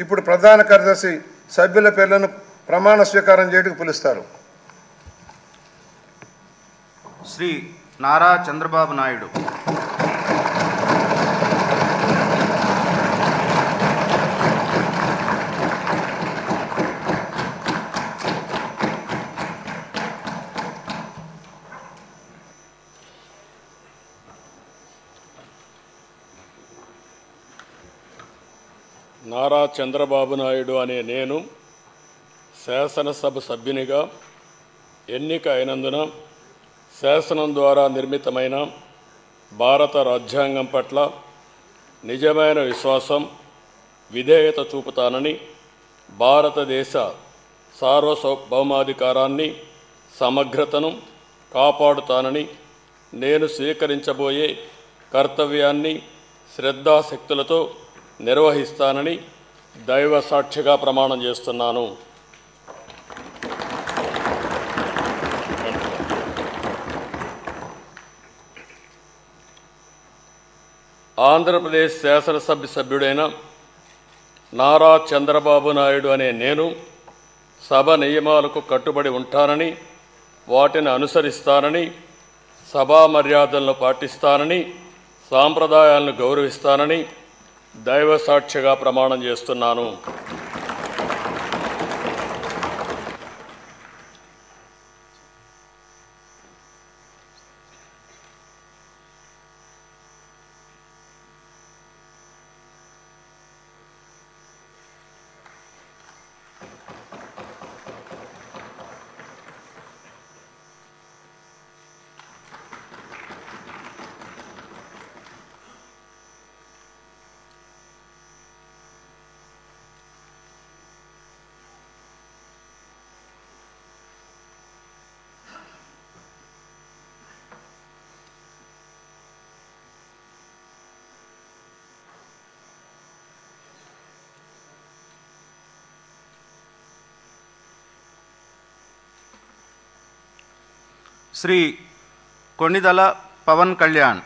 ఇప్పుడు ప్రధాన కార్యదర్శి సభ్యుల పేర్లను ప్రమాణ స్వీకారం చేయడానికి పిలుస్తారు. శ్రీ నారా చంద్రబాబు నాయుడు. నారా చంద్రబాబు నాయుడు అనే నేను శాసనసభ సభ్యునిగా ఎన్నిక అయినందున శాసనం ద్వారా నిర్మితమైన భారత రాజ్యాంగం పట్ల నిజమైన విశ్వాసం, విధేయత చూపుతానని, భారతదేశ సార్వభౌమాధికారాన్ని, సమగ్రతను కాపాడుతానని, నేను స్వీకరించబోయే కర్తవ్యాన్ని శ్రద్ధాశక్తులతో నిర్వహిస్తానని దైవ సాక్షిగా ప్రమాణం చేస్తున్నాను. ఆంధ్రప్రదేశ్ శాసనసభ సభ్యుడైన నారా చంద్రబాబు నాయుడు అనే నేను సభ నియమాలకు కట్టుబడి ఉంటానని, వాటిని అనుసరిస్తానని, సభా మర్యాదలను పాటిస్తానని, సాంప్రదాయాలను గౌరవిస్తానని దైవ సాక్షిగా ప్రమాణం చేస్తున్నాను. శ్రీ కొణిదల పవన్ కళ్యాణ్.